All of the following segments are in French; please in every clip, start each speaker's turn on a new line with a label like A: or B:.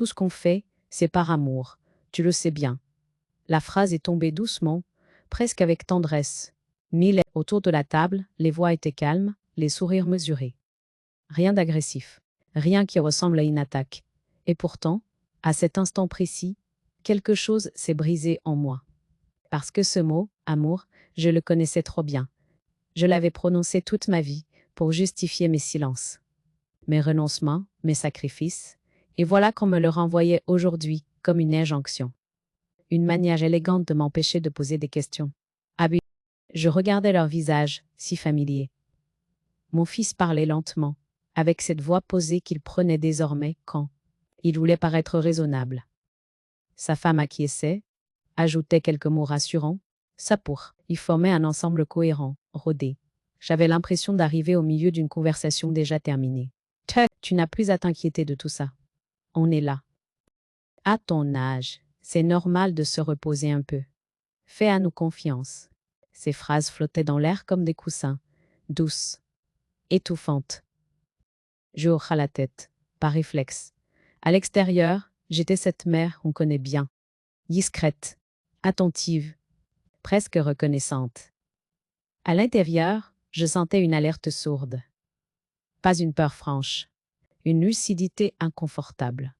A: Tout ce qu'on fait, c'est par amour. Tu le sais bien. La phrase est tombée doucement, presque avec tendresse. Autour de la table, les voix étaient calmes, les sourires mesurés. Rien d'agressif, rien qui ressemble à une attaque. Et pourtant, à cet instant précis, quelque chose s'est brisé en moi. Parce que ce mot, amour, je le connaissais trop bien. Je l'avais prononcé toute ma vie pour justifier mes silences, mes renoncements, mes sacrifices, et voilà qu'on me le renvoyait aujourd'hui comme une injonction. Une manière élégante de m'empêcher de poser des questions. Je regardais leur visage, si familier. Mon fils parlait lentement, avec cette voix posée qu'il prenait désormais quand il voulait paraître raisonnable. Sa femme acquiesçait, ajoutait quelques mots rassurants. Ils formaient un ensemble cohérent, rodé. J'avais l'impression d'arriver au milieu d'une conversation déjà terminée. Tu n'as plus à t'inquiéter de tout ça. On est là. À ton âge, c'est normal de se reposer un peu. Fais à nous confiance. Ces phrases flottaient dans l'air comme des coussins, douces, étouffantes. Je hocha la tête, par réflexe. À l'extérieur, j'étais cette mère qu'on connaît bien. Discrète, attentive, presque reconnaissante. À l'intérieur, je sentais une alerte sourde. Pas une peur franche, une lucidité inconfortable.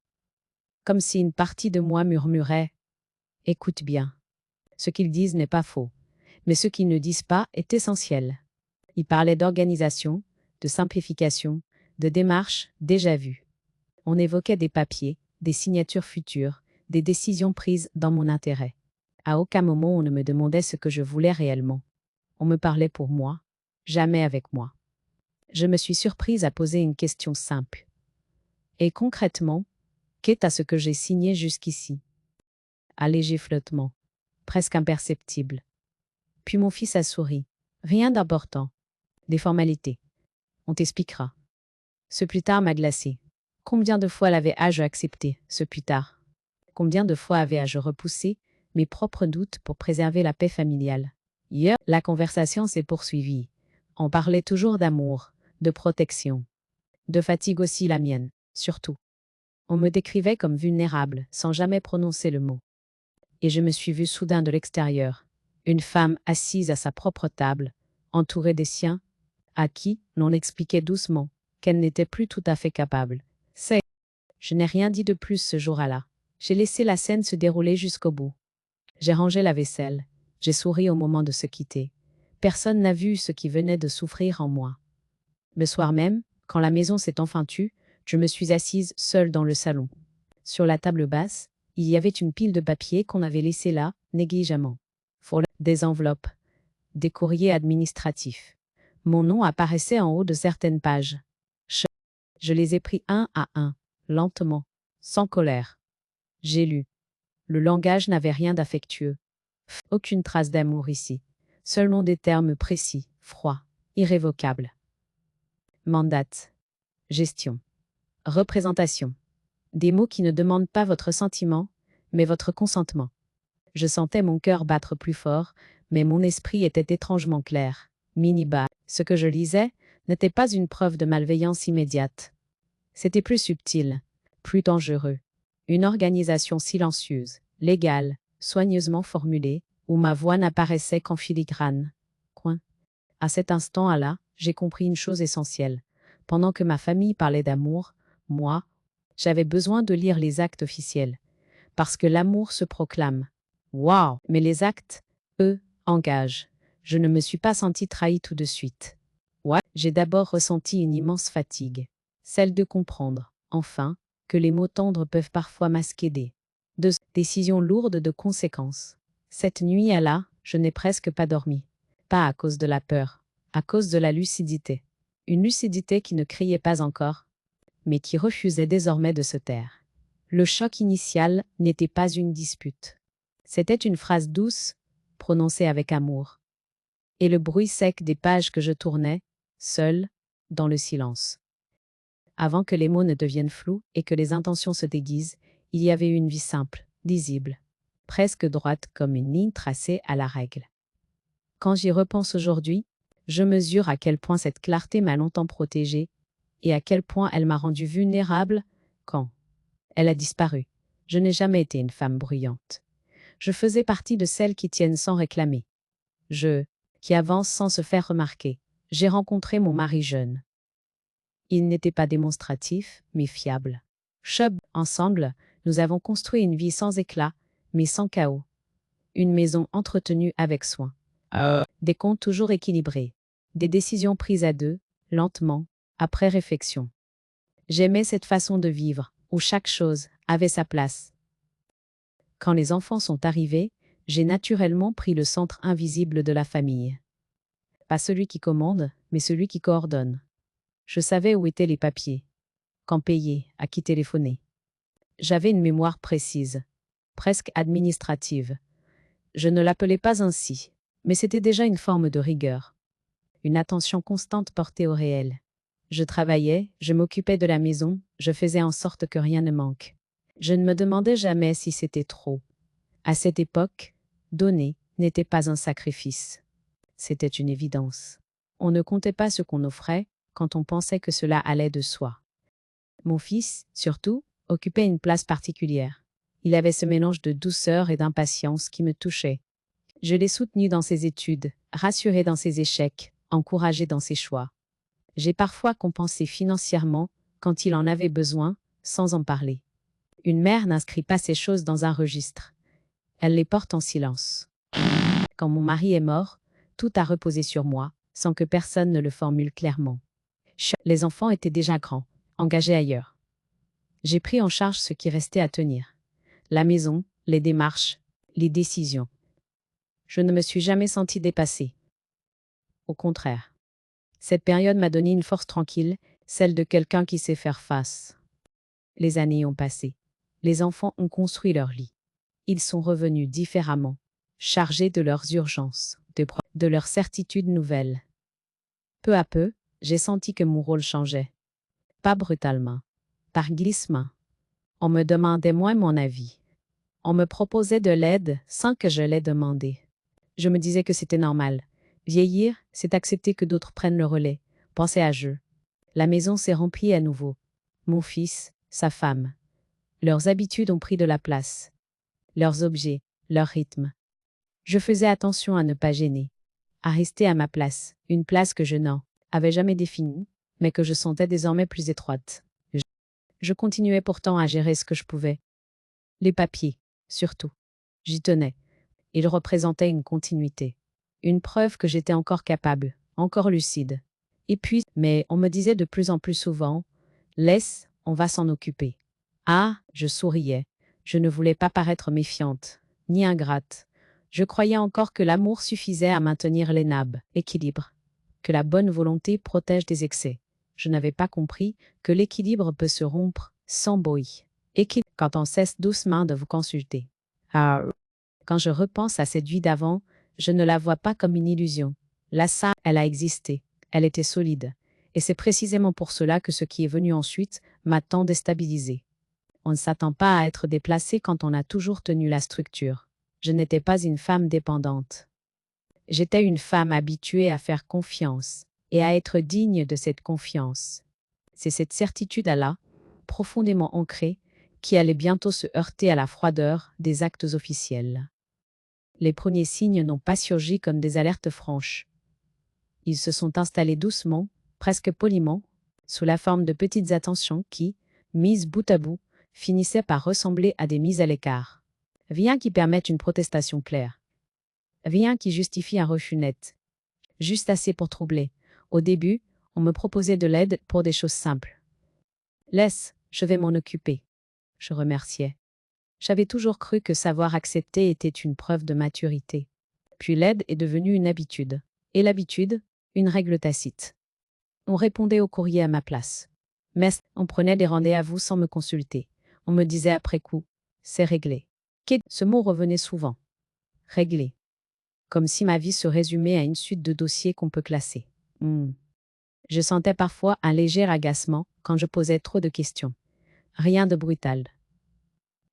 A: Comme si une partie de moi murmurait « Écoute bien, ce qu'ils disent n'est pas faux, mais ce qu'ils ne disent pas est essentiel. » Ils parlaient d'organisation, de simplification, de démarches déjà vues. On évoquait des papiers, des signatures futures, des décisions prises dans mon intérêt. À aucun moment on ne me demandait ce que je voulais réellement. On me parlait pour moi, jamais avec moi. Je me suis surprise à poser une question simple. Et concrètement, qu'est-ce ce que j'ai signé jusqu'ici? Un léger flottement, presque imperceptible. Puis mon fils a souri. Rien d'important. Des formalités. On t'expliquera. Ce plus tard m'a glacé. Combien de fois l'avais-je accepté, ce plus tard? Combien de fois avais-je repoussé mes propres doutes pour préserver la paix familiale? Hier, la conversation s'est poursuivie. On parlait toujours d'amour, de protection. De fatigue aussi la mienne, surtout. On me décrivait comme vulnérable, sans jamais prononcer le mot. Et je me suis vue soudain de l'extérieur, une femme assise à sa propre table, entourée des siens, à qui l'on expliquait doucement qu'elle n'était plus tout à fait capable. Je n'ai rien dit de plus ce jour-là. J'ai laissé la scène se dérouler jusqu'au bout. J'ai rangé la vaisselle. J'ai souri au moment de se quitter. Personne n'a vu ce qui venait de souffrir en moi. Le soir même, quand la maison s'est enfin tue, je me suis assise seule dans le salon. Sur la table basse, il y avait une pile de papiers qu'on avait laissés là, négligemment. Des enveloppes, des courriers administratifs. Mon nom apparaissait en haut de certaines pages. Je les ai pris un à un, lentement, sans colère. J'ai lu. Le langage n'avait rien d'affectueux. Aucune trace d'amour ici. Seulement des termes précis, froids, irrévocables. Mandat. Gestion. Représentation. Des mots qui ne demandent pas votre sentiment, mais votre consentement. Je sentais mon cœur battre plus fort, mais mon esprit était étrangement clair. Miniba. Ce que je lisais n'était pas une preuve de malveillance immédiate. C'était plus subtil, plus dangereux. Une organisation silencieuse, légale, soigneusement formulée, où ma voix n'apparaissait qu'en filigrane. À cet instant-là, j'ai compris une chose essentielle. Pendant que ma famille parlait d'amour, moi, j'avais besoin de lire les actes officiels. Parce que l'amour se proclame. Waouh! Mais les actes, eux, engagent. Je ne me suis pas sentie trahie tout de suite. J'ai d'abord ressenti une immense fatigue. Celle de comprendre, enfin, que les mots tendres peuvent parfois masquer des décisions lourdes de conséquences. Cette nuit-là, je n'ai presque pas dormi. Pas à cause de la peur, à cause de la lucidité. Une lucidité qui ne criait pas encore, mais qui refusait désormais de se taire. Le choc initial n'était pas une dispute. C'était une phrase douce, prononcée avec amour. Et le bruit sec des pages que je tournais, seul, dans le silence. Avant que les mots ne deviennent flous et que les intentions se déguisent, il y avait une vie simple, lisible, presque droite comme une ligne tracée à la règle. Quand j'y repense aujourd'hui, je mesure à quel point cette clarté m'a longtemps protégée et à quel point elle m'a rendue vulnérable quand Elle a disparu. Je n'ai jamais été une femme bruyante. Je faisais partie de celles qui tiennent sans réclamer. Qui avancent sans se faire remarquer. J'ai rencontré mon mari jeune. Il n'était pas démonstratif, mais fiable. Ensemble, nous avons construit une vie sans éclat, mais sans chaos. Une maison entretenue avec soin. Des comptes toujours équilibrés. Des décisions prises à deux, lentement, après réflexion. J'aimais cette façon de vivre, où chaque chose avait sa place. Quand les enfants sont arrivés, j'ai naturellement pris le centre invisible de la famille. Pas celui qui commande, mais celui qui coordonne. Je savais où étaient les papiers, quand payer, à qui téléphoner. J'avais une mémoire précise, presque administrative. Je ne l'appelais pas ainsi, mais c'était déjà une forme de rigueur. Une attention constante portée au réel. Je travaillais, je m'occupais de la maison, je faisais en sorte que rien ne manque. Je ne me demandais jamais si c'était trop. À cette époque, donner n'était pas un sacrifice. C'était une évidence. On ne comptait pas ce qu'on offrait quand on pensait que cela allait de soi. Mon fils, surtout, occupait une place particulière. Il avait ce mélange de douceur et d'impatience qui me touchait. Je l'ai soutenu dans ses études, rassuré dans ses échecs, encouragé dans ses choix. J'ai parfois compensé financièrement quand il en avait besoin, sans en parler. Une mère n'inscrit pas ces choses dans un registre. Elle les porte en silence. Quand mon mari est mort, tout a reposé sur moi, sans que personne ne le formule clairement. Les enfants étaient déjà grands, engagés ailleurs. J'ai pris en charge ce qui restait à tenir. La maison, les démarches, les décisions. Je ne me suis jamais sentie dépassée. Au contraire. Cette période m'a donné une force tranquille, celle de quelqu'un qui sait faire face. Les années ont passé. Les enfants ont construit leur lit. Ils sont revenus différemment, chargés de leurs urgences, de leurs certitudes nouvelles. Peu à peu, j'ai senti que mon rôle changeait. Pas brutalement, par glissement. On me demandait moins mon avis. On me proposait de l'aide sans que je l'aie demandé. Je me disais que c'était normal. Vieillir, c'est accepter que d'autres prennent le relais. Penser à jeu. La maison s'est remplie à nouveau. Mon fils, sa femme. Leurs habitudes ont pris de la place. Leurs objets, leur rythme. Je faisais attention à ne pas gêner. À rester à ma place, une place que je n'avais jamais définie, mais que je sentais désormais plus étroite. Je continuais pourtant à gérer ce que je pouvais. Les papiers, surtout. J'y tenais. Ils représentaient une continuité. Une preuve que j'étais encore capable, encore lucide. Et puis, mais on me disait de plus en plus souvent, « Laisse, on va s'en occuper. » Ah, je souriais. Je ne voulais pas paraître méfiante, ni ingrate. Je croyais encore que l'amour suffisait à maintenir l'équilibre, que la bonne volonté protège des excès. Je n'avais pas compris que l'équilibre peut se rompre sans bruit, et quand on cesse doucement de vous consulter. Ah, quand je repense à cette vie d'avant, je ne la vois pas comme une illusion. Là, ça, elle a existé. Elle était solide. Et c'est précisément pour cela que ce qui est venu ensuite m'a tant déstabilisé. On ne s'attend pas à être déplacé quand on a toujours tenu la structure. Je n'étais pas une femme dépendante. J'étais une femme habituée à faire confiance et à être digne de cette confiance. C'est cette certitude-là, profondément ancrée, qui allait bientôt se heurter à la froideur des actes officiels. Les premiers signes n'ont pas surgi comme des alertes franches. Ils se sont installés doucement, presque poliment, sous la forme de petites attentions qui, mises bout à bout, finissaient par ressembler à des mises à l'écart. Rien qui permette une protestation claire. Rien qui justifie un refus net. Juste assez pour troubler. Au début, on me proposait de l'aide pour des choses simples. Laisse, je vais m'en occuper. Je remerciais. J'avais toujours cru que savoir accepter était une preuve de maturité. Puis l'aide est devenue une habitude. Et l'habitude, une règle tacite. On répondait au courrier à ma place. Mais on prenait des rendez-vous sans me consulter. On me disait après coup, c'est réglé. Ce mot revenait souvent. Réglé. Comme si ma vie se résumait à une suite de dossiers qu'on peut classer. Je sentais parfois un léger agacement quand je posais trop de questions. Rien de brutal.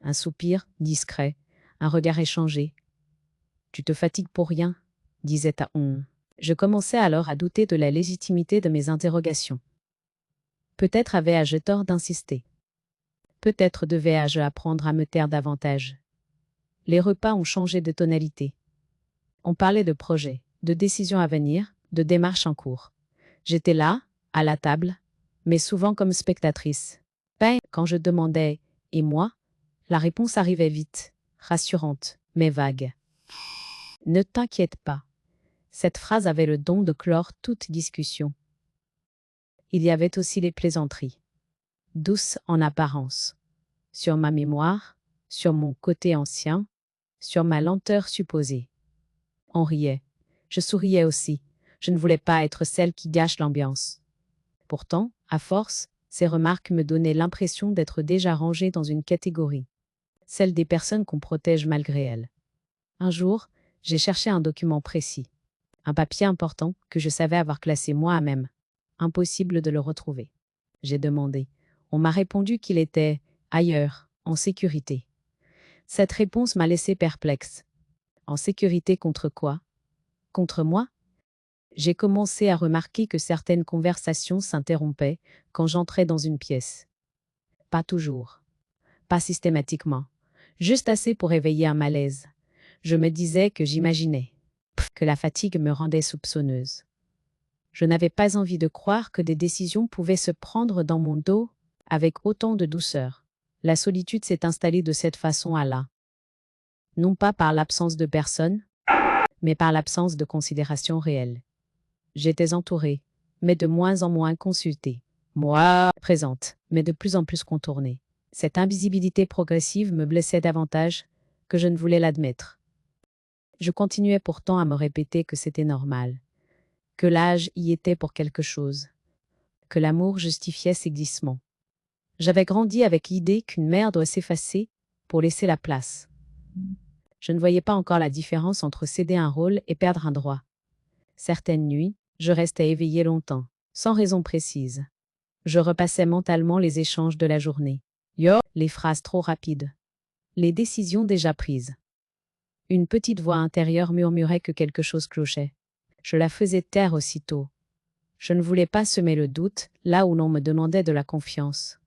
A: Un soupir, discret, un regard échangé. Tu te fatigues pour rien, disait à on. Je commençais alors à douter de la légitimité de mes interrogations. Peut-être avais-je tort d'insister. Peut-être devais-je apprendre à me taire davantage. Les repas ont changé de tonalité. On parlait de projets, de décisions à venir, de démarches en cours. J'étais là, à la table, mais souvent comme spectatrice. Quand je demandais « et moi ?», la réponse arrivait vite, rassurante, mais vague. « Ne t'inquiète pas ». Cette phrase avait le don de clore toute discussion. Il y avait aussi les plaisanteries, douces en apparence, sur ma mémoire, sur mon côté ancien, sur ma lenteur supposée. On riait. Je souriais aussi. Je ne voulais pas être celle qui gâche l'ambiance. Pourtant, à force, ces remarques me donnaient l'impression d'être déjà rangée dans une catégorie, celle des personnes qu'on protège malgré elles. Un jour, j'ai cherché un document précis, un papier important que je savais avoir classé moi-même. Impossible de le retrouver. J'ai demandé. On m'a répondu qu'il était ailleurs, en sécurité. Cette réponse m'a laissé perplexe. En sécurité contre quoi? Contre moi? J'ai commencé à remarquer que certaines conversations s'interrompaient quand j'entrais dans une pièce. Pas toujours. Pas systématiquement. Juste assez pour éveiller un malaise. Je me disais que j'imaginais. Que la fatigue me rendait soupçonneuse. Je n'avais pas envie de croire que des décisions pouvaient se prendre dans mon dos avec autant de douceur. La solitude s'est installée de cette façon-là. Non pas par l'absence de personne, mais par l'absence de considération réelle. J'étais entourée, mais de moins en moins consultée. Moi, présente, mais de plus en plus contournée. Cette invisibilité progressive me blessait davantage que je ne voulais l'admettre. Je continuais pourtant à me répéter que c'était normal, que l'âge y était pour quelque chose, que l'amour justifiait ses glissements. J'avais grandi avec l'idée qu'une mère doit s'effacer pour laisser la place. Je ne voyais pas encore la différence entre céder un rôle et perdre un droit. Certaines nuits, je restais éveillée longtemps, sans raison précise. Je repassais mentalement les échanges de la journée. Les phrases trop rapides. Les décisions déjà prises. Une petite voix intérieure murmurait que quelque chose clochait. Je la faisais taire aussitôt. Je ne voulais pas semer le doute là où l'on me demandait de la confiance.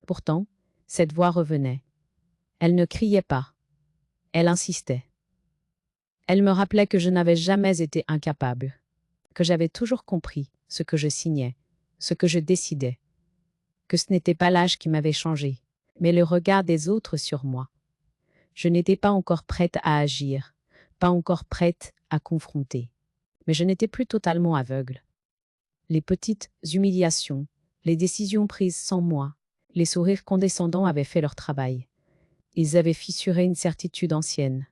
A: Pourtant, cette voix revenait. Elle ne criait pas. Elle insistait. Elle me rappelait que je n'avais jamais été incapable, que j'avais toujours compris ce que je signais, ce que je décidais, que ce n'était pas l'âge qui m'avait changé, mais le regard des autres sur moi. Je n'étais pas encore prête à agir, pas encore prête à confronter, mais je n'étais plus totalement aveugle. Les petites humiliations, les décisions prises sans moi, les sourires condescendants avaient fait leur travail. Ils avaient fissuré une certitude ancienne,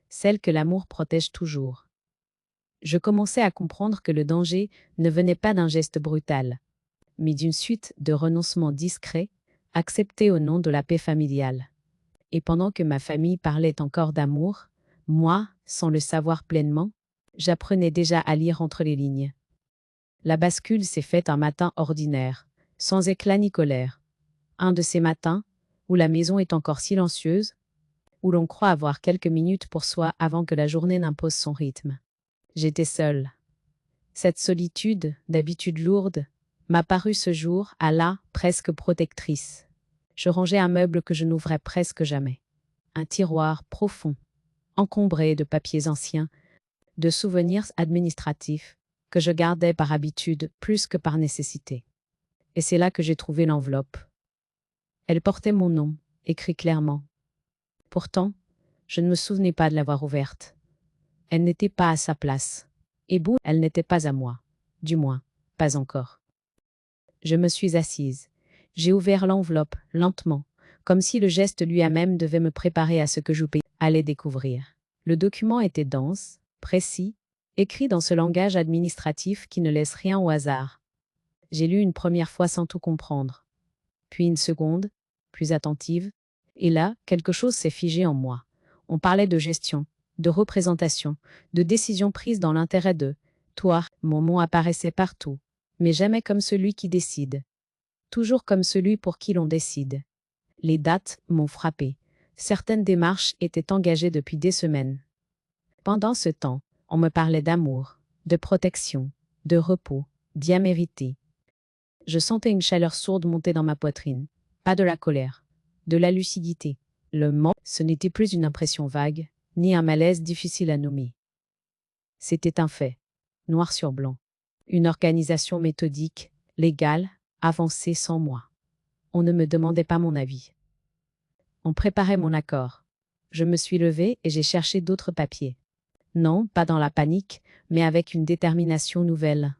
A: celle que l'amour protège toujours. Je commençais à comprendre que le danger ne venait pas d'un geste brutal, mais d'une suite de renoncements discrets, acceptés au nom de la paix familiale. Et pendant que ma famille parlait encore d'amour, moi, sans le savoir pleinement, j'apprenais déjà à lire entre les lignes. La bascule s'est faite un matin ordinaire, sans éclat ni colère. Un de ces matins, où la maison est encore silencieuse, où l'on croit avoir quelques minutes pour soi avant que la journée n'impose son rythme. J'étais seule. Cette solitude, d'habitude lourde, m'a paru ce jour, à là, presque protectrice. Je rangeais un meuble que je n'ouvrais presque jamais. Un tiroir profond, encombré de papiers anciens, de souvenirs administratifs, que je gardais par habitude plus que par nécessité. Et c'est là que j'ai trouvé l'enveloppe. Elle portait mon nom, écrit clairement. Pourtant, je ne me souvenais pas de l'avoir ouverte. Elle n'était pas à sa place. Et elle n'était pas à moi. Du moins, pas encore. Je me suis assise. J'ai ouvert l'enveloppe, lentement, comme si le geste lui-même devait me préparer à ce que je allais découvrir. Le document était dense, précis, écrit dans ce langage administratif qui ne laisse rien au hasard. J'ai lu une première fois sans tout comprendre. Puis une seconde, plus attentive, et là, quelque chose s'est figé en moi. On parlait de gestion, de représentation, de décisions prises dans l'intérêt de toi. Mon nom apparaissait partout, mais jamais comme celui qui décide. Toujours comme celui pour qui l'on décide. Les dates m'ont frappé. Certaines démarches étaient engagées depuis des semaines. Pendant ce temps, on me parlait d'amour, de protection, de repos, bien mérité. Je sentais une chaleur sourde monter dans ma poitrine. Pas de la colère, de la lucidité. Le mot, ce n'était plus une impression vague, ni un malaise difficile à nommer. C'était un fait, noir sur blanc. Une organisation méthodique, légale, avancée sans moi. On ne me demandait pas mon avis. On préparait mon accord. Je me suis levée et j'ai cherché d'autres papiers. Non, pas dans la panique, mais avec une détermination nouvelle.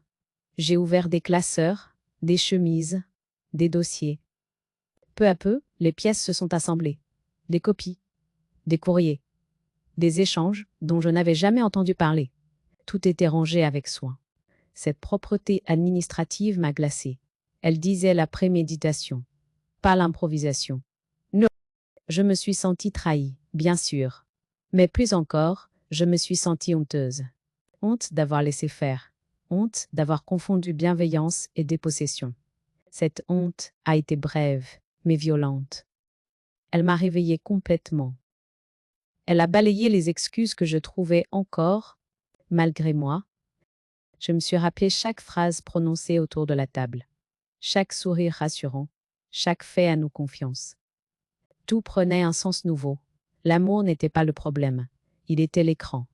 A: J'ai ouvert des classeurs, des chemises, des dossiers. Peu à peu, les pièces se sont assemblées. Des copies, des courriers, des échanges dont je n'avais jamais entendu parler. Tout était rangé avec soin. Cette propreté administrative m'a glacée. Elle disait la préméditation, pas l'improvisation. Non, je me suis sentie trahie, bien sûr. Mais plus encore, je me suis sentie honteuse. Honte d'avoir laissé faire. Honte d'avoir confondu bienveillance et dépossession. Cette honte a été brève, mais violente. Elle m'a réveillée complètement. Elle a balayé les excuses que je trouvais encore, malgré moi. Je me suis rappelé chaque phrase prononcée autour de la table, chaque sourire rassurant, chaque fait à nos confiances. Tout prenait un sens nouveau. L'amour n'était pas le problème, il était l'écran.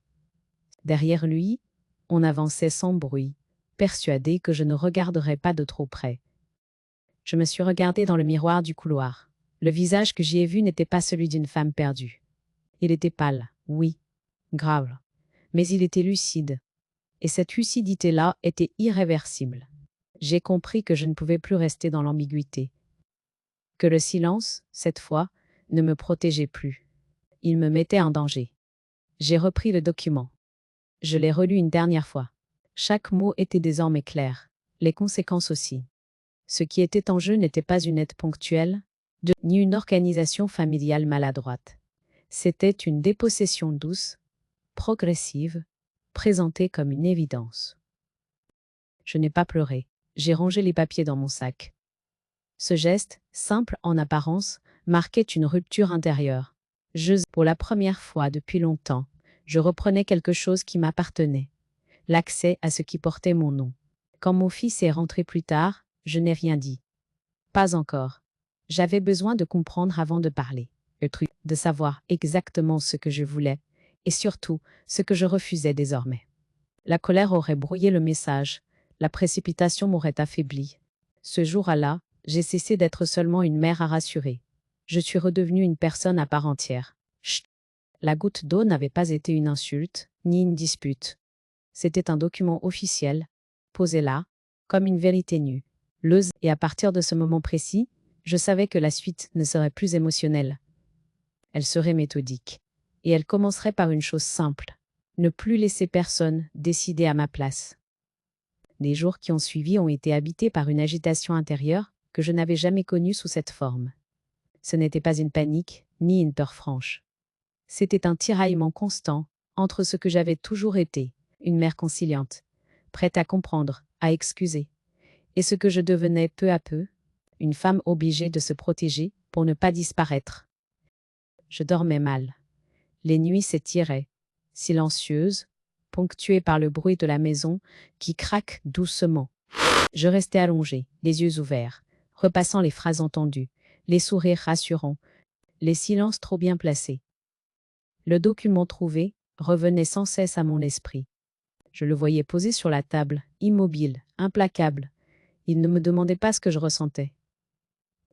A: Derrière lui, on avançait sans bruit, persuadé que je ne regarderais pas de trop près. Je me suis regardée dans le miroir du couloir. Le visage que j'y ai vu n'était pas celui d'une femme perdue. Il était pâle, oui, grave, mais il était lucide. Et cette lucidité-là était irréversible. J'ai compris que je ne pouvais plus rester dans l'ambiguïté. Que le silence, cette fois, ne me protégeait plus. Il me mettait en danger. J'ai repris le document. Je l'ai relu une dernière fois. Chaque mot était désormais clair. Les conséquences aussi. Ce qui était en jeu n'était pas une aide ponctuelle, ni une organisation familiale maladroite. C'était une dépossession douce, progressive, présentée comme une évidence. Je n'ai pas pleuré. J'ai rangé les papiers dans mon sac. Ce geste, simple en apparence, marquait une rupture intérieure. Pour la première fois depuis longtemps, je reprenais quelque chose qui m'appartenait. L'accès à ce qui portait mon nom. Quand mon fils est rentré plus tard, je n'ai rien dit. Pas encore. J'avais besoin de comprendre avant de parler. Le truc, de savoir exactement ce que je voulais, et surtout, ce que je refusais désormais. La colère aurait brouillé le message, la précipitation m'aurait affaibli. Ce jour-là, j'ai cessé d'être seulement une mère à rassurer. Je suis redevenue une personne à part entière. Chut. La goutte d'eau n'avait pas été une insulte, ni une dispute. C'était un document officiel, posé là, comme une vérité nue. Et à partir de ce moment précis, je savais que la suite ne serait plus émotionnelle. Elle serait méthodique. Et elle commencerait par une chose simple. Ne plus laisser personne décider à ma place. Les jours qui ont suivi ont été habités par une agitation intérieure que je n'avais jamais connue sous cette forme. Ce n'était pas une panique, ni une peur franche. C'était un tiraillement constant entre ce que j'avais toujours été, une mère conciliante, prête à comprendre, à excuser, et ce que je devenais peu à peu, une femme obligée de se protéger pour ne pas disparaître. Je dormais mal. Les nuits s'étiraient, silencieuses, ponctuées par le bruit de la maison qui craque doucement. Je restais allongée, les yeux ouverts, repassant les phrases entendues, les sourires rassurants, les silences trop bien placés. Le document trouvé revenait sans cesse à mon esprit. Je le voyais posé sur la table, immobile, implacable. Il ne me demandait pas ce que je ressentais.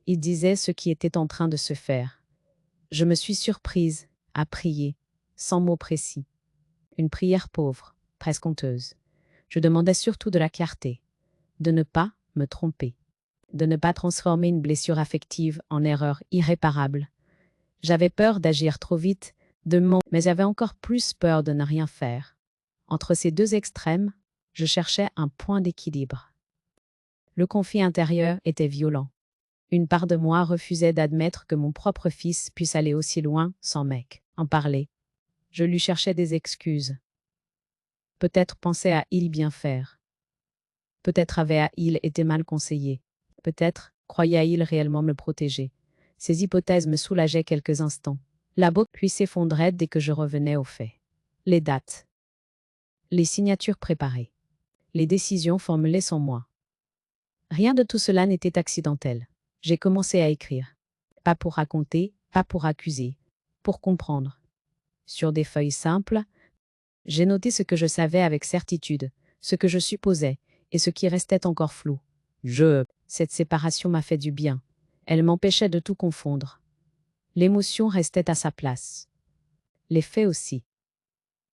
A: Il disait ce qui était en train de se faire. Je me suis surprise à prier, sans mots précis. Une prière pauvre, presque honteuse. Je demandais surtout de la clarté, de ne pas me tromper, de ne pas transformer une blessure affective en erreur irréparable. J'avais peur d'agir trop vite, mais j'avais encore plus peur de ne rien faire. Entre ces deux extrêmes, je cherchais un point d'équilibre. Le conflit intérieur était violent. Une part de moi refusait d'admettre que mon propre fils puisse aller aussi loin sans en parler. Je lui cherchais des excuses. Peut-être pensait à-il bien faire. Peut-être avait-il été mal conseillé. Peut-être croyait-il réellement me protéger. Ces hypothèses me soulageaient quelques instants. La boucle puis s'effondrait dès que je revenais aux faits. Les dates. Les signatures préparées. Les décisions formulées sans moi. Rien de tout cela n'était accidentel. J'ai commencé à écrire. Pas pour raconter, pas pour accuser, pour comprendre. Sur des feuilles simples, j'ai noté ce que je savais avec certitude, ce que je supposais, et ce qui restait encore flou. Cette séparation m'a fait du bien. Elle m'empêchait de tout confondre. L'émotion restait à sa place. Les faits aussi.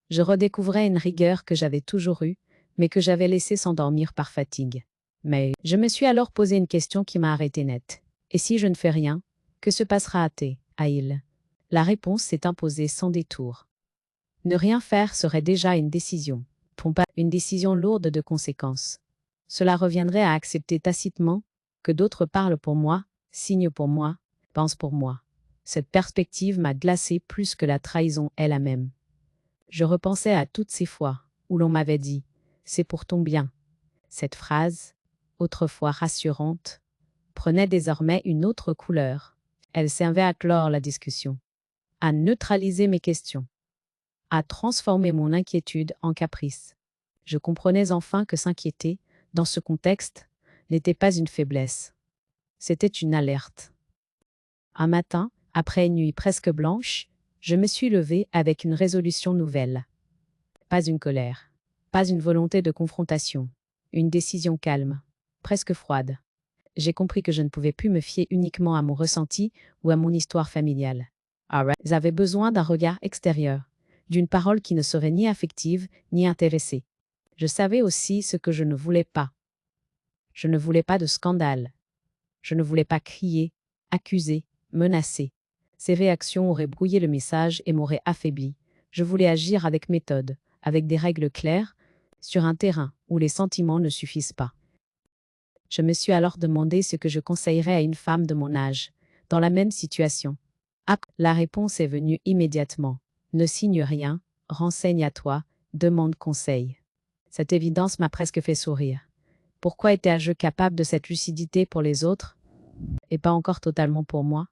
A: Je redécouvrais une rigueur que j'avais toujours eue, mais que j'avais laissée s'endormir par fatigue. Mais je me suis alors posé une question qui m'a arrêté net. Et si je ne fais rien, que se passera à il? La réponse s'est imposée sans détour. Ne rien faire serait déjà une décision, une décision lourde de conséquences. Cela reviendrait à accepter tacitement que d'autres parlent pour moi, signent pour moi, pensent pour moi. Cette perspective m'a glacé plus que la trahison elle-même. Je repensais à toutes ces fois où l'on m'avait dit « c'est pour ton bien ». Cette phrase, autrefois rassurante, prenait désormais une autre couleur. Elle servait à clore la discussion, à neutraliser mes questions, à transformer mon inquiétude en caprice. Je comprenais enfin que s'inquiéter, dans ce contexte, n'était pas une faiblesse. C'était une alerte. Un matin, après une nuit presque blanche, je me suis levée avec une résolution nouvelle. Pas une colère, pas une volonté de confrontation, une décision calme, presque froide. J'ai compris que je ne pouvais plus me fier uniquement à mon ressenti ou à mon histoire familiale. J'avais besoin d'un regard extérieur, d'une parole qui ne serait ni affective ni intéressée. Je savais aussi ce que je ne voulais pas. Je ne voulais pas de scandale. Je ne voulais pas crier, accuser, menacer. Ces réactions auraient brouillé le message et m'auraient affaibli. Je voulais agir avec méthode, avec des règles claires, sur un terrain où les sentiments ne suffisent pas. Je me suis alors demandé ce que je conseillerais à une femme de mon âge, dans la même situation. La réponse est venue immédiatement. Ne signe rien, renseigne à toi, demande conseil. Cette évidence m'a presque fait sourire. Pourquoi étais-je capable de cette lucidité pour les autres, et pas encore totalement pour moi?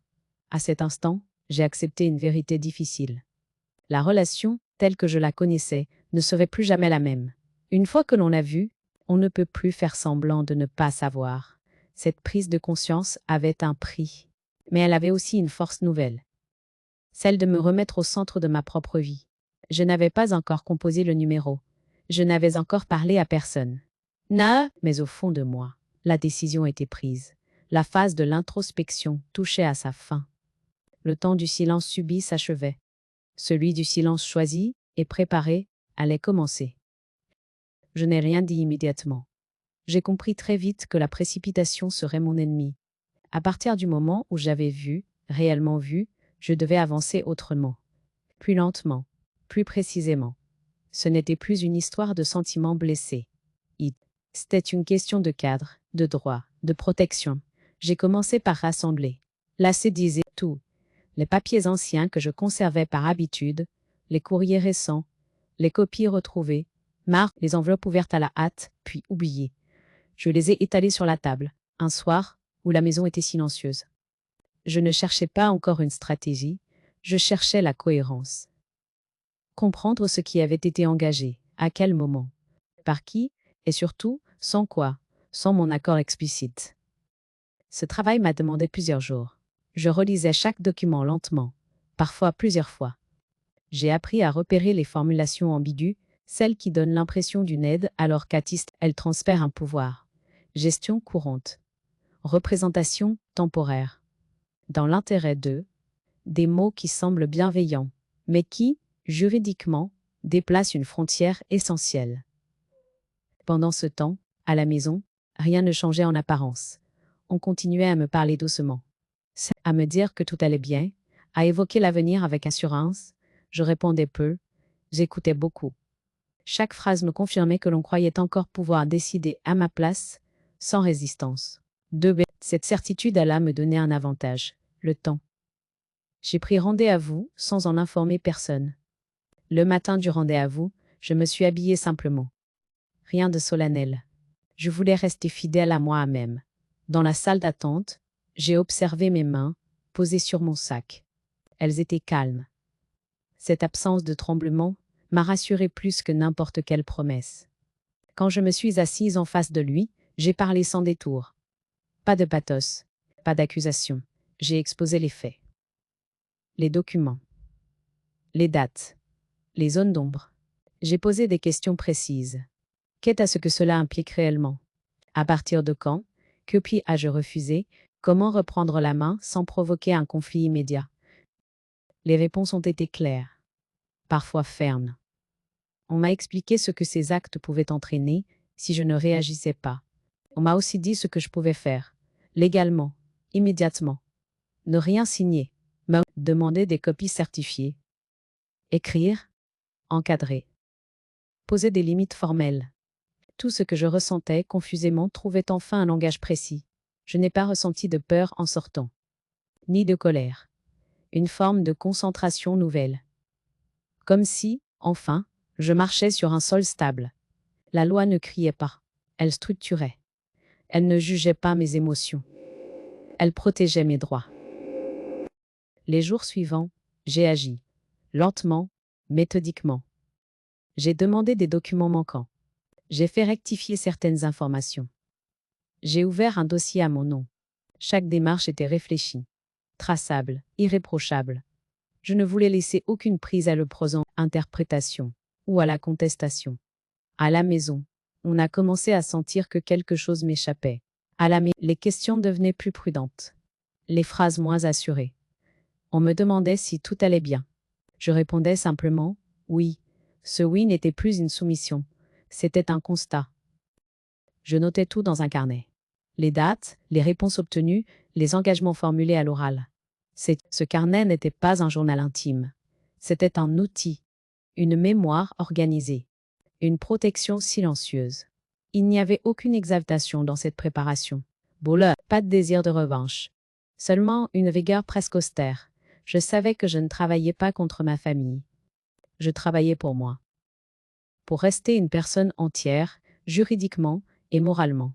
A: À cet instant, j'ai accepté une vérité difficile. La relation, telle que je la connaissais, ne serait plus jamais la même. Une fois que l'on l'a vue, on ne peut plus faire semblant de ne pas savoir. Cette prise de conscience avait un prix, mais elle avait aussi une force nouvelle, celle de me remettre au centre de ma propre vie. Je n'avais pas encore composé le numéro. Je n'avais encore parlé à personne. Mais au fond de moi, la décision était prise. La phase de l'introspection touchait à sa fin. Le temps du silence subi s'achevait. Celui du silence choisi et préparé allait commencer. Je n'ai rien dit immédiatement. J'ai compris très vite que la précipitation serait mon ennemi. À partir du moment où j'avais vu, réellement vu, je devais avancer autrement. Plus lentement, plus précisément. Ce n'était plus une histoire de sentiments blessés. C'était une question de cadre, de droit, de protection. J'ai commencé par rassembler. Lassé disait tout. Les papiers anciens que je conservais par habitude, les courriers récents, les copies retrouvées, les enveloppes ouvertes à la hâte, puis oubliées. Je les ai étalées sur la table, un soir où la maison était silencieuse. Je ne cherchais pas encore une stratégie, je cherchais la cohérence. Comprendre ce qui avait été engagé, à quel moment, par qui, et surtout, sans quoi, sans mon accord explicite. Ce travail m'a demandé plusieurs jours. Je relisais chaque document lentement, parfois plusieurs fois. J'ai appris à repérer les formulations ambiguës, celles qui donnent l'impression d'une aide alors elles transfèrent un pouvoir. Gestion courante. Représentation temporaire. Dans l'intérêt des mots qui semblent bienveillants, mais qui, juridiquement, déplacent une frontière essentielle. Pendant ce temps, à la maison, rien ne changeait en apparence. On continuait à me parler doucement, à me dire que tout allait bien, à évoquer l'avenir avec assurance. Je répondais peu, j'écoutais beaucoup. Chaque phrase me confirmait que l'on croyait encore pouvoir décider à ma place, sans résistance. Cette certitude alla me donner un avantage, le temps. J'ai pris rendez-vous sans en informer personne. Le matin du rendez-vous, je me suis habillée simplement. Rien de solennel. Je voulais rester fidèle à moi-même. Dans la salle d'attente, j'ai observé mes mains, posées sur mon sac. Elles étaient calmes. Cette absence de tremblement m'a rassurée plus que n'importe quelle promesse. Quand je me suis assise en face de lui, j'ai parlé sans détour. Pas de pathos, Pas d'accusation. J'ai exposé les faits. Les documents. Les dates. Les zones d'ombre. J'ai posé des questions précises. Qu'est-ce ce que cela implique réellement? À partir de quand? Que puis-je refuser? Comment reprendre la main sans provoquer un conflit immédiat? Les réponses ont été claires, parfois fermes. On m'a expliqué ce que ces actes pouvaient entraîner si je ne réagissais pas. On m'a aussi dit ce que je pouvais faire, légalement, immédiatement. Ne rien signer, me demander des copies certifiées. Écrire, encadrer. Poser des limites formelles. Tout ce que je ressentais confusément trouvait enfin un langage précis. Je n'ai pas ressenti de peur en sortant, ni de colère. Une forme de concentration nouvelle. Comme si, enfin, je marchais sur un sol stable. La loi ne criait pas, elle structurait. Elle ne jugeait pas mes émotions. Elle protégeait mes droits. Les jours suivants, j'ai agi, lentement, méthodiquement. J'ai demandé des documents manquants. J'ai fait rectifier certaines informations. J'ai ouvert un dossier à mon nom. Chaque démarche était réfléchie, traçable, irréprochable. Je ne voulais laisser aucune prise à l'opposant interprétation ou à la contestation. À la maison, on a commencé à sentir que quelque chose m'échappait. Les questions devenaient plus prudentes, les phrases moins assurées. On me demandait si tout allait bien. Je répondais simplement « oui ». Ce oui n'était plus une soumission, c'était un constat. Je notais tout dans un carnet. Les dates, les réponses obtenues, les engagements formulés à l'oral. Ce carnet n'était pas un journal intime. C'était un outil, une mémoire organisée, une protection silencieuse. Il n'y avait aucune exaltation dans cette préparation. Pas de désir de revanche. Seulement une vigueur presque austère. Je savais que je ne travaillais pas contre ma famille. Je travaillais pour moi. Pour rester une personne entière, juridiquement et moralement.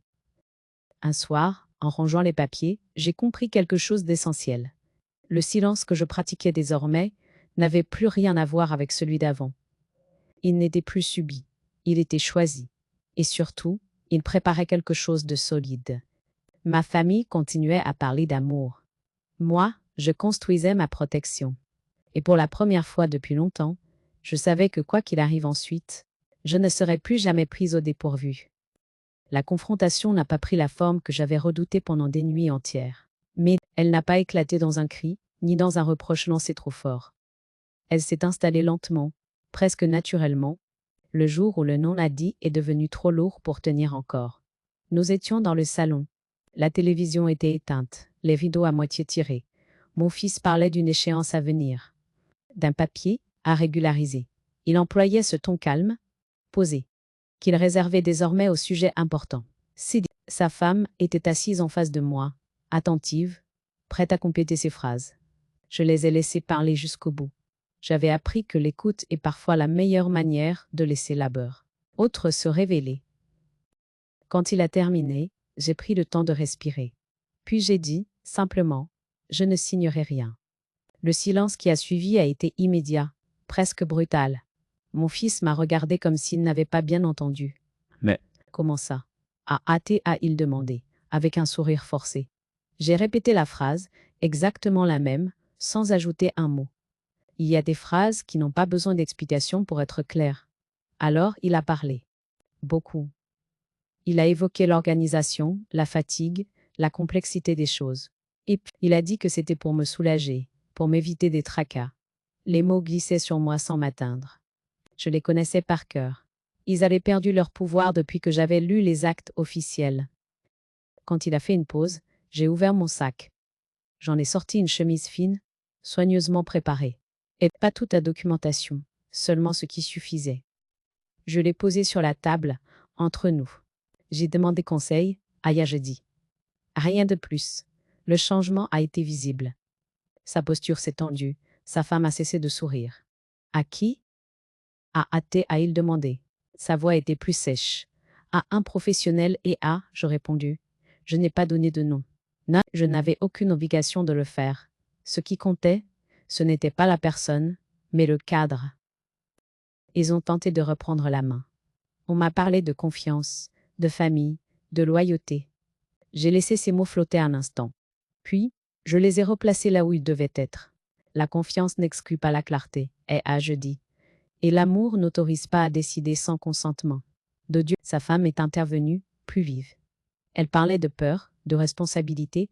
A: Un soir, en rangeant les papiers, j'ai compris quelque chose d'essentiel. Le silence que je pratiquais désormais n'avait plus rien à voir avec celui d'avant. Il n'était plus subi, il était choisi. Et surtout, il préparait quelque chose de solide. Ma famille continuait à parler d'amour. Moi, je construisais ma protection. Et pour la première fois depuis longtemps, je savais que quoi qu'il arrive ensuite, je ne serais plus jamais prise au dépourvu. La confrontation n'a pas pris la forme que j'avais redoutée pendant des nuits entières. Mais elle n'a pas éclaté dans un cri, ni dans un reproche lancé trop fort. Elle s'est installée lentement, presque naturellement, le jour où le non-dit est devenu trop lourd pour tenir encore. Nous étions dans le salon. La télévision était éteinte, les rideaux à moitié tirés. Mon fils parlait d'une échéance à venir, d'un papier à régulariser. Il employait ce ton calme, posé, qu'il réservait désormais au sujet important. Sid, sa femme, était assise en face de moi, attentive, prête à compléter ses phrases. Je les ai laissés parler jusqu'au bout. J'avais appris que l'écoute est parfois la meilleure manière de laisser l'autre se révéler. Quand il a terminé, j'ai pris le temps de respirer. Puis j'ai dit, simplement, je ne signerai rien. Le silence qui a suivi a été immédiat, presque brutal. Mon fils m'a regardé comme s'il n'avait pas bien entendu.
B: Mais
A: Comment ça? A-il demandé, avec un sourire forcé. J'ai répété la phrase, exactement la même, sans ajouter un mot. Il y a des phrases qui n'ont pas besoin d'explication pour être claires. Alors il a parlé. Beaucoup. Il a évoqué l'organisation, la fatigue, la complexité des choses. Et puis, il a dit que c'était pour me soulager, pour m'éviter des tracas. Les mots glissaient sur moi sans m'atteindre. Je les connaissais par cœur. Ils avaient perdu leur pouvoir depuis que j'avais lu les actes officiels. Quand il a fait une pause, j'ai ouvert mon sac. J'en ai sorti une chemise fine, soigneusement préparée. Et pas toute la documentation, seulement ce qui suffisait. Je l'ai posée sur la table, entre nous. J'ai demandé conseil, Aya je dis. Rien de plus. Le changement a été visible. Sa posture s'est tendue, sa femme a cessé de sourire. À qui? A-il demandé. Sa voix était plus sèche. À un professionnel et je répondu. Je n'ai pas donné de nom. Non, je n'avais aucune obligation de le faire. Ce qui comptait, ce n'était pas la personne, mais le cadre. Ils ont tenté de reprendre la main. On m'a parlé de confiance, de famille, de loyauté. J'ai laissé ces mots flotter un instant. Puis, je les ai replacés là où ils devaient être. La confiance n'exclut pas la clarté, ai-je dit. Et l'amour n'autorise pas à décider sans consentement. De Dieu, sa femme est intervenue, plus vive. Elle parlait de peur, de responsabilité,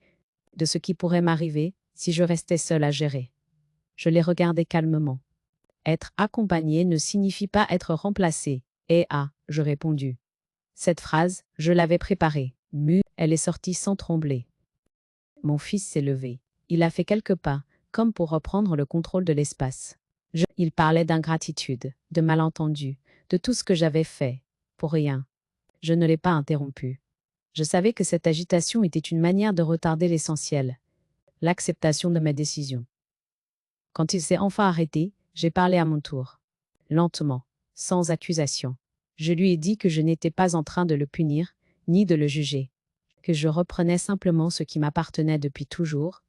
A: de ce qui pourrait m'arriver si je restais seule à gérer. Je les regardais calmement. Être accompagné ne signifie pas être remplacé. Je répondu. Cette phrase, je l'avais préparée. Elle est sortie sans trembler. Mon fils s'est levé. Il a fait quelques pas, comme pour reprendre le contrôle de l'espace. Il parlait d'ingratitude, de malentendu, de tout ce que j'avais fait, pour rien. Je ne l'ai pas interrompu. Je savais que cette agitation était une manière de retarder l'essentiel, l'acceptation de mes décisions. Quand il s'est enfin arrêté, j'ai parlé à mon tour. Lentement, sans accusation. Je lui ai dit que je n'étais pas en train de le punir, ni de le juger. Que je reprenais simplement ce qui m'appartenait depuis toujours,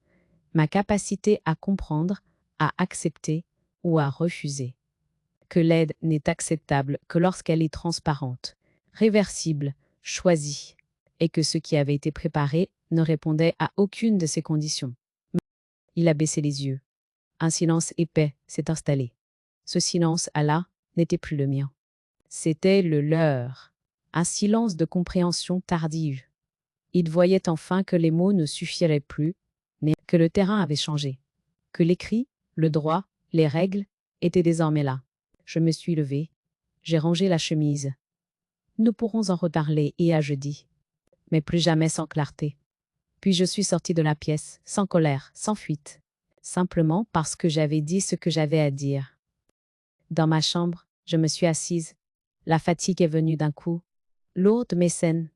A: ma capacité à comprendre, à accepter ou à refuser. Que l'aide n'est acceptable que lorsqu'elle est transparente, réversible, choisie, et que ce qui avait été préparé ne répondait à aucune de ces conditions. Il a baissé les yeux. Un silence épais s'est installé. Ce silence, Allah, n'était plus le mien. C'était le leur. Un silence de compréhension tardive. Il voyait enfin que les mots ne suffiraient plus, mais que le terrain avait changé. Que l'écrit, le droit, les règles étaient désormais là. Je me suis levée. J'ai rangé la chemise. Nous pourrons en reparler et à jeudi. Mais plus jamais sans clarté. Puis je suis sortie de la pièce, sans colère, sans fuite. Simplement parce que j'avais dit ce que j'avais à dire. Dans ma chambre, je me suis assise. La fatigue est venue d'un coup. Lourde mais saine.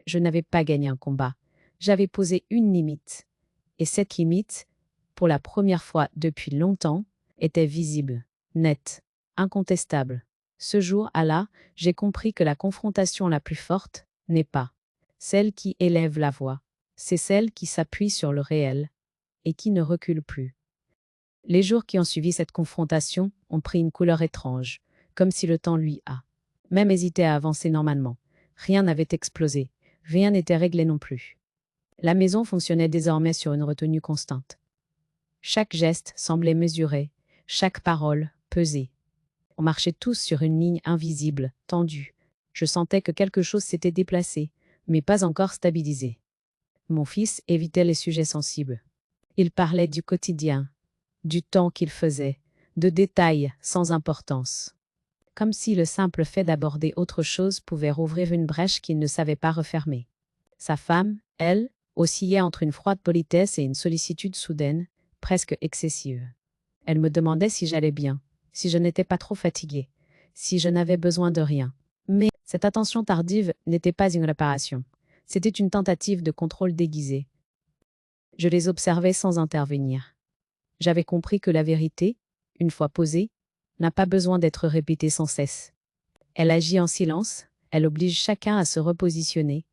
A: Je n'avais pas gagné un combat. J'avais posé une limite. Et cette limite, pour la première fois depuis longtemps, était visible, nette, incontestable. Ce jour-là, j'ai compris que la confrontation la plus forte n'est pas celle qui élève la voix, c'est celle qui s'appuie sur le réel et qui ne recule plus. Les jours qui ont suivi cette confrontation ont pris une couleur étrange, comme si le temps lui a même hésité à avancer normalement. Rien n'avait explosé, rien n'était réglé non plus. La maison fonctionnait désormais sur une retenue constante. Chaque geste semblait mesuré, chaque parole pesée. On marchait tous sur une ligne invisible, tendue. Je sentais que quelque chose s'était déplacé, mais pas encore stabilisé. Mon fils évitait les sujets sensibles. Il parlait du quotidien, du temps qu'il faisait, de détails sans importance. Comme si le simple fait d'aborder autre chose pouvait rouvrir une brèche qu'il ne savait pas refermer. Sa femme, elle, oscillait entre une froide politesse et une sollicitude soudaine, presque excessive. Elle me demandait si j'allais bien, si je n'étais pas trop fatiguée, si je n'avais besoin de rien. Mais cette attention tardive n'était pas une réparation. C'était une tentative de contrôle déguisé. Je les observais sans intervenir. J'avais compris que la vérité, une fois posée, n'a pas besoin d'être répétée sans cesse. Elle agit en silence, elle oblige chacun à se repositionner.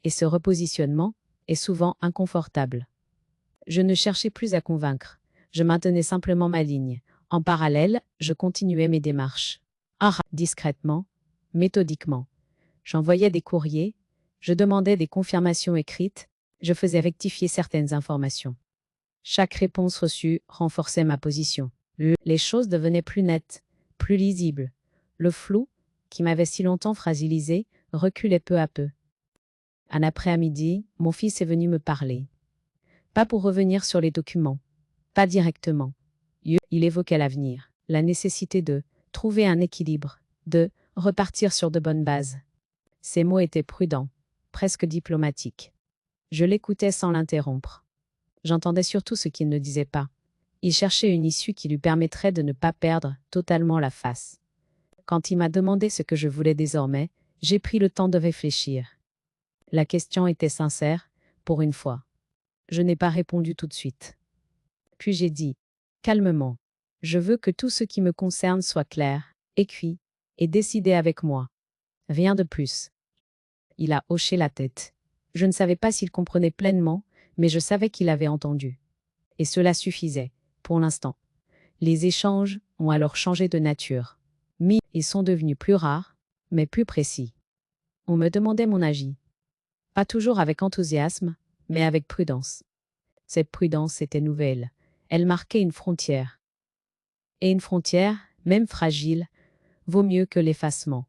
A: Et ce repositionnement est souvent inconfortable. Je ne cherchais plus à convaincre, je maintenais simplement ma ligne. En parallèle, je continuais mes démarches. Discrètement, méthodiquement. J'envoyais des courriers, je demandais des confirmations écrites, je faisais rectifier certaines informations. Chaque réponse reçue renforçait ma position. Les choses devenaient plus nettes, plus lisibles. Le flou, qui m'avait si longtemps fragilisé, reculait peu à peu. Un après-midi, mon fils est venu me parler. Pas pour revenir sur les documents, pas directement. Il évoquait l'avenir, la nécessité de trouver un équilibre, de repartir sur de bonnes bases. Ses mots étaient prudents, presque diplomatiques. Je l'écoutais sans l'interrompre. J'entendais surtout ce qu'il ne disait pas. Il cherchait une issue qui lui permettrait de ne pas perdre totalement la face. Quand il m'a demandé ce que je voulais désormais, j'ai pris le temps de réfléchir. La question était sincère, pour une fois. Je n'ai pas répondu tout de suite. Puis j'ai dit, calmement, je veux que tout ce qui me concerne soit clair, écrit, et décidé avec moi. Rien de plus. Il a hoché la tête. Je ne savais pas s'il comprenait pleinement, mais je savais qu'il avait entendu. Et cela suffisait, pour l'instant. Les échanges ont alors changé de nature. Mais ils sont devenus plus rares, mais plus précis. On me demandait mon avis. Pas toujours avec enthousiasme, mais avec prudence. Cette prudence était nouvelle. Elle marquait une frontière. Et une frontière, même fragile, vaut mieux que l'effacement.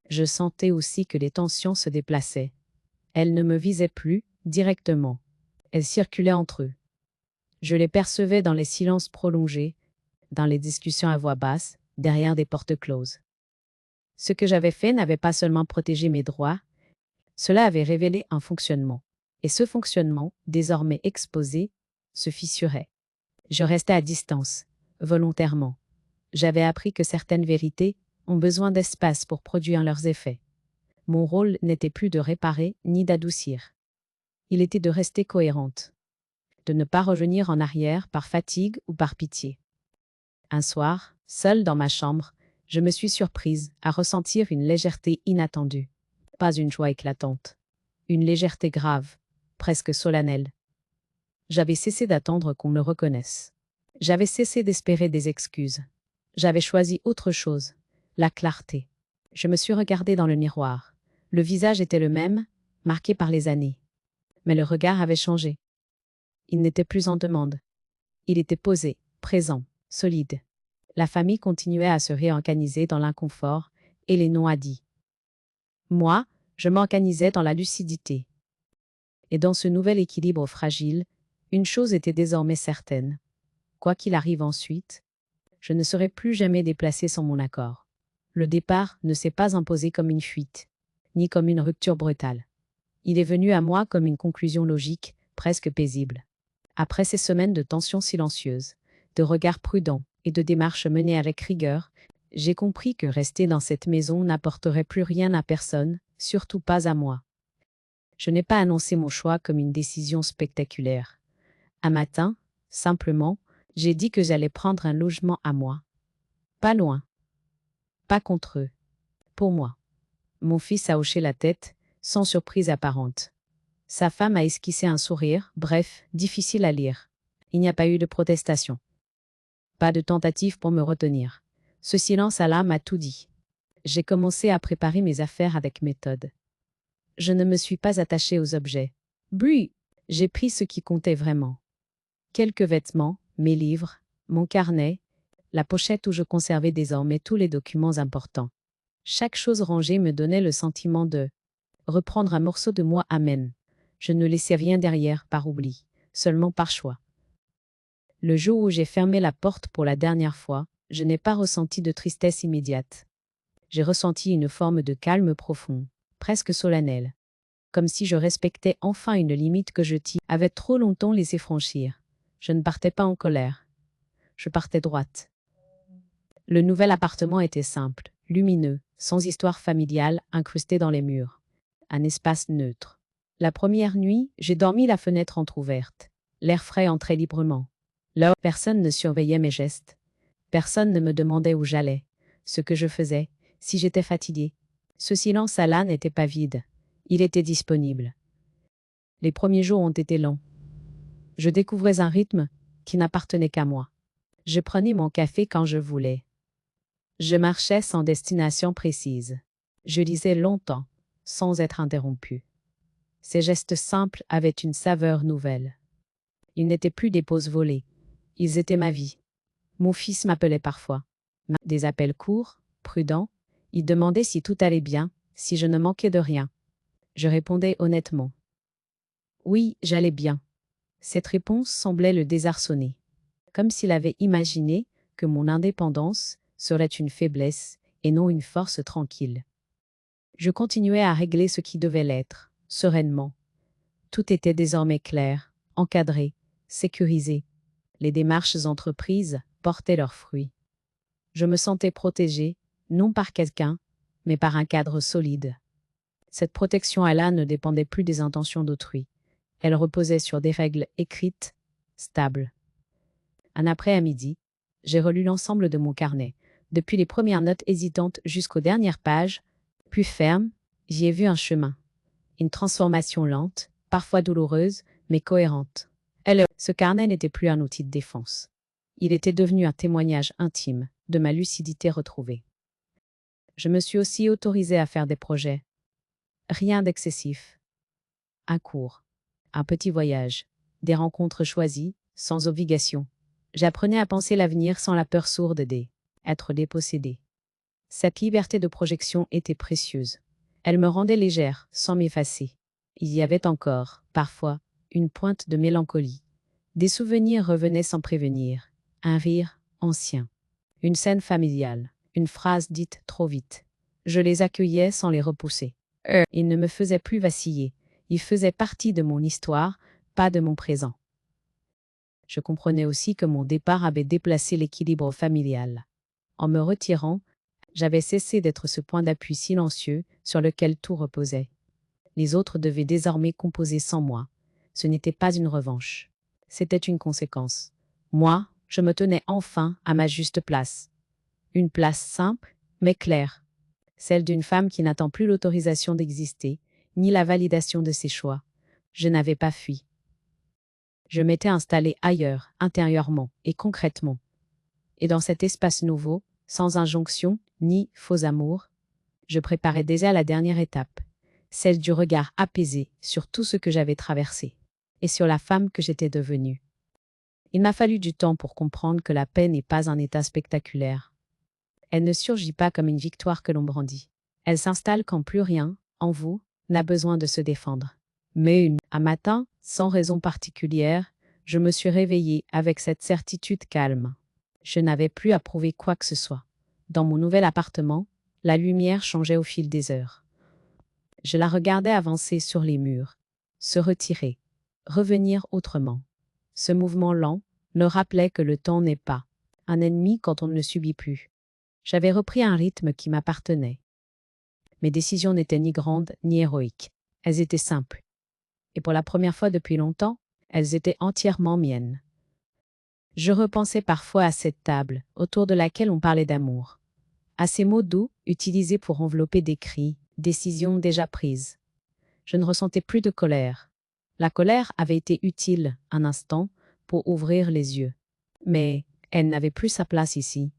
A: Je sentais aussi que les tensions se déplaçaient. Elles ne me visaient plus, directement. Elles circulaient entre eux. Je les percevais dans les silences prolongés, dans les discussions à voix basse, derrière des portes closes. Ce que j'avais fait n'avait pas seulement protégé mes droits, cela avait révélé un fonctionnement. Et ce fonctionnement, désormais exposé, se fissurait. Je restais à distance, volontairement. J'avais appris que certaines vérités ont besoin d'espace pour produire leurs effets. Mon rôle n'était plus de réparer ni d'adoucir. Il était de rester cohérente, de ne pas revenir en arrière par fatigue ou par pitié. Un soir, seule dans ma chambre, je me suis surprise à ressentir une légèreté inattendue. Pas une joie éclatante. Une légèreté grave, presque solennelle. J'avais cessé d'attendre qu'on me reconnaisse. J'avais cessé d'espérer des excuses. J'avais choisi autre chose, la clarté. Je me suis regardée dans le miroir. Le visage était le même, marqué par les années. Mais le regard avait changé. Il n'était plus en demande. Il était posé, présent, solide. La famille continuait à se réorganiser dans l'inconfort et les non-dits. Moi, je m'organisais dans la lucidité. Et dans ce nouvel équilibre fragile, une chose était désormais certaine. Quoi qu'il arrive ensuite, je ne serai plus jamais déplacée sans mon accord. Le départ ne s'est pas imposé comme une fuite, ni comme une rupture brutale. Il est venu à moi comme une conclusion logique, presque paisible. Après ces semaines de tensions silencieuses, de regards prudents et de démarches menées avec rigueur, j'ai compris que rester dans cette maison n'apporterait plus rien à personne, surtout pas à moi. Je n'ai pas annoncé mon choix comme une décision spectaculaire. Un matin, simplement, j'ai dit que j'allais prendre un logement à moi. Pas loin. Pas contre eux. Pour moi. Mon fils a hoché la tête, sans surprise apparente. Sa femme a esquissé un sourire, bref, difficile à lire. Il n'y a pas eu de protestation. Pas de tentative pour me retenir. Ce silence à l'âme a tout dit. J'ai commencé à préparer mes affaires avec méthode. Je ne me suis pas attachée aux objets. Puis, j'ai pris ce qui comptait vraiment. Quelques vêtements, mes livres, mon carnet, la pochette où je conservais désormais tous les documents importants. Chaque chose rangée me donnait le sentiment de reprendre un morceau de moi à même. Je ne laissais rien derrière par oubli, seulement par choix. Le jour où j'ai fermé la porte pour la dernière fois, je n'ai pas ressenti de tristesse immédiate. J'ai ressenti une forme de calme profond, presque solennel, comme si je respectais enfin une limite que je avais trop longtemps laissé franchir. Je ne partais pas en colère. Je partais droite. Le nouvel appartement était simple, lumineux, sans histoire familiale incrustée dans les murs. Un espace neutre. La première nuit, j'ai dormi la fenêtre entr'ouverte. L'air frais entrait librement. Là, personne ne surveillait mes gestes. Personne ne me demandait où j'allais, ce que je faisais, si j'étais fatiguée. Ce silence à là n'était pas vide. Il était disponible. Les premiers jours ont été longs. Je découvrais un rythme qui n'appartenait qu'à moi. Je prenais mon café quand je voulais. Je marchais sans destination précise. Je lisais longtemps, sans être interrompu. Ces gestes simples avaient une saveur nouvelle. Ils n'étaient plus des pauses volées. Ils étaient ma vie. Mon fils m'appelait parfois. Des appels courts, prudents. Il demandait si tout allait bien, si je ne manquais de rien. Je répondais honnêtement. Oui, j'allais bien. Cette réponse semblait le désarçonner. Comme s'il avait imaginé que mon indépendance serait une faiblesse et non une force tranquille. Je continuais à régler ce qui devait l'être, sereinement. Tout était désormais clair, encadré, sécurisé. Les démarches entreprises portaient leurs fruits. Je me sentais protégée, non par quelqu'un, mais par un cadre solide. Cette protection à là ne dépendait plus des intentions d'autrui. Elle reposait sur des règles écrites, stables. Un après-midi, j'ai relu l'ensemble de mon carnet, depuis les premières notes hésitantes jusqu'aux dernières pages, puis ferme, j'y ai vu un chemin. Une transformation lente, parfois douloureuse, mais cohérente. Ce carnet n'était plus un outil de défense. Il était devenu un témoignage intime de ma lucidité retrouvée. Je me suis aussi autorisée à faire des projets. Rien d'excessif. Un cours, un petit voyage, des rencontres choisies, sans obligation. J'apprenais à penser l'avenir sans la peur sourde d'être dépossédé. Cette liberté de projection était précieuse. Elle me rendait légère, sans m'effacer. Il y avait encore, parfois, une pointe de mélancolie. Des souvenirs revenaient sans prévenir. Un rire ancien. Une scène familiale. Une phrase dite trop vite. Je les accueillais sans les repousser. Ils ne me faisaient plus vaciller. Ils faisaient partie de mon histoire, pas de mon présent. Je comprenais aussi que mon départ avait déplacé l'équilibre familial. En me retirant, j'avais cessé d'être ce point d'appui silencieux sur lequel tout reposait. Les autres devaient désormais composer sans moi. Ce n'était pas une revanche. C'était une conséquence. Moi, je me tenais enfin à ma juste place. Une place simple, mais claire. Celle d'une femme qui n'attend plus l'autorisation d'exister, ni la validation de ses choix. Je n'avais pas fui. Je m'étais installée ailleurs, intérieurement et concrètement. Et dans cet espace nouveau, sans injonction, ni faux amour, je préparais déjà la dernière étape, celle du regard apaisé sur tout ce que j'avais traversé, et sur la femme que j'étais devenue. Il m'a fallu du temps pour comprendre que la paix n'est pas un état spectaculaire. Elle ne surgit pas comme une victoire que l'on brandit. Elle s'installe quand plus rien, en vous, n'a besoin de se défendre. Mais un matin, sans raison particulière, je me suis réveillée avec cette certitude calme. Je n'avais plus à prouver quoi que ce soit. Dans mon nouvel appartement, la lumière changeait au fil des heures. Je la regardais avancer sur les murs, se retirer, revenir autrement. Ce mouvement lent me rappelait que le temps n'est pas un ennemi quand on ne le subit plus. J'avais repris un rythme qui m'appartenait. Mes décisions n'étaient ni grandes ni héroïques. Elles étaient simples. Et pour la première fois depuis longtemps, elles étaient entièrement miennes. Je repensais parfois à cette table, autour de laquelle on parlait d'amour. À ces mots doux, utilisés pour envelopper des cris, décisions déjà prises. Je ne ressentais plus de colère. La colère avait été utile, un instant, pour ouvrir les yeux. Mais elle n'avait plus sa place ici.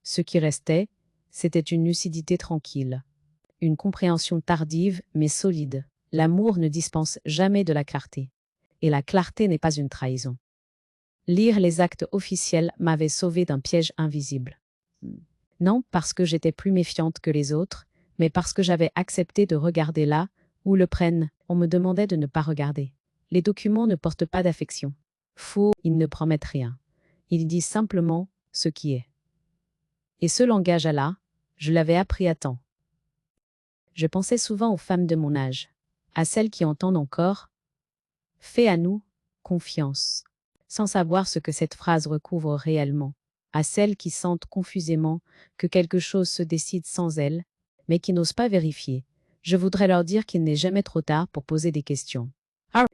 A: Ce qui restait, c'était une lucidité tranquille. Une compréhension tardive, mais solide. L'amour ne dispense jamais de la clarté. Et la clarté n'est pas une trahison. Lire les actes officiels m'avait sauvé d'un piège invisible. Non parce que j'étais plus méfiante que les autres, mais parce que j'avais accepté de regarder là où le prenne. On me demandait de ne pas regarder. Les documents ne portent pas d'affection. Faux, ils ne promettent rien. Ils disent simplement ce qui est. Et ce langage-là, je l'avais appris à temps. Je pensais souvent aux femmes de mon âge, à celles qui entendent encore « fais à nous confiance », sans savoir ce que cette phrase recouvre réellement, à celles qui sentent confusément que quelque chose se décide sans elles, mais qui n'osent pas vérifier. Je voudrais leur dire qu'il n'est jamais trop tard pour poser des questions.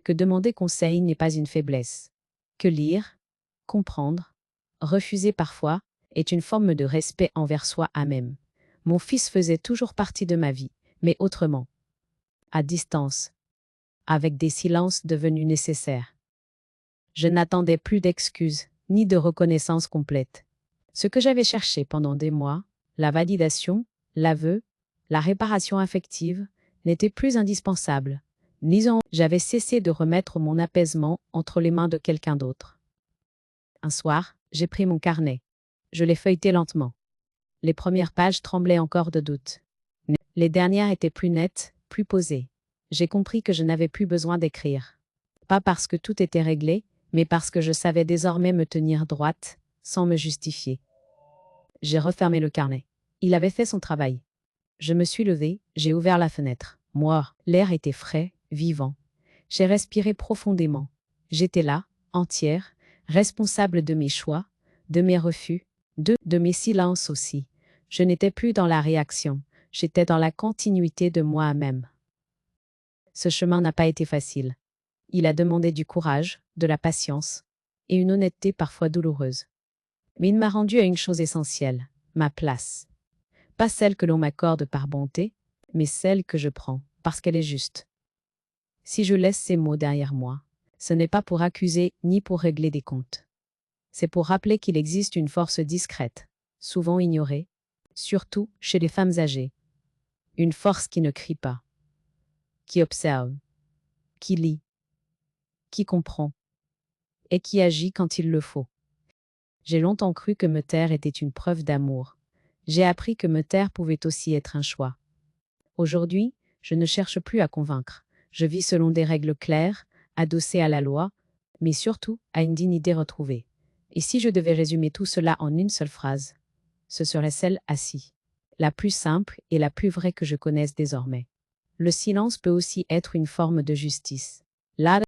A: Que demander conseil n'est pas une faiblesse. Que lire, comprendre, refuser parfois, est une forme de respect envers soi-même. Mon fils faisait toujours partie de ma vie, mais autrement. À distance. Avec des silences devenus nécessaires. Je n'attendais plus d'excuses, ni de reconnaissance complète. Ce que j'avais cherché pendant des mois, la validation, l'aveu, la réparation affective, n'était plus indispensable. J'avais cessé de remettre mon apaisement entre les mains de quelqu'un d'autre. Un soir, j'ai pris mon carnet. Je l'ai feuilleté lentement. Les premières pages tremblaient encore de doute. Les dernières étaient plus nettes, plus posées. J'ai compris que je n'avais plus besoin d'écrire. Pas parce que tout était réglé, mais parce que je savais désormais me tenir droite, sans me justifier. J'ai refermé le carnet. Il avait fait son travail. Je me suis levée, j'ai ouvert la fenêtre. Moi, l'air était frais, vivant. J'ai respiré profondément. J'étais là, entière, responsable de mes choix, de mes refus, de mes silences aussi. Je n'étais plus dans la réaction, j'étais dans la continuité de moi-même. Ce chemin n'a pas été facile. Il a demandé du courage, de la patience, et une honnêteté parfois douloureuse. Mais il m'a rendu à une chose essentielle, ma place. Pas celle que l'on m'accorde par bonté, mais celle que je prends, parce qu'elle est juste. Si je laisse ces mots derrière moi, ce n'est pas pour accuser ni pour régler des comptes. C'est pour rappeler qu'il existe une force discrète, souvent ignorée, surtout chez les femmes âgées. Une force qui ne crie pas, qui observe, qui lit, qui comprend, et qui agit quand il le faut. J'ai longtemps cru que me taire était une preuve d'amour. J'ai appris que me taire pouvait aussi être un choix. Aujourd'hui, je ne cherche plus à convaincre. Je vis selon des règles claires, adossées à la loi, mais surtout à une dignité retrouvée. Et si je devais résumer tout cela en une seule phrase, ce serait celle assis, la plus simple et la plus vraie que je connaisse désormais. Le silence peut aussi être une forme de justice. Là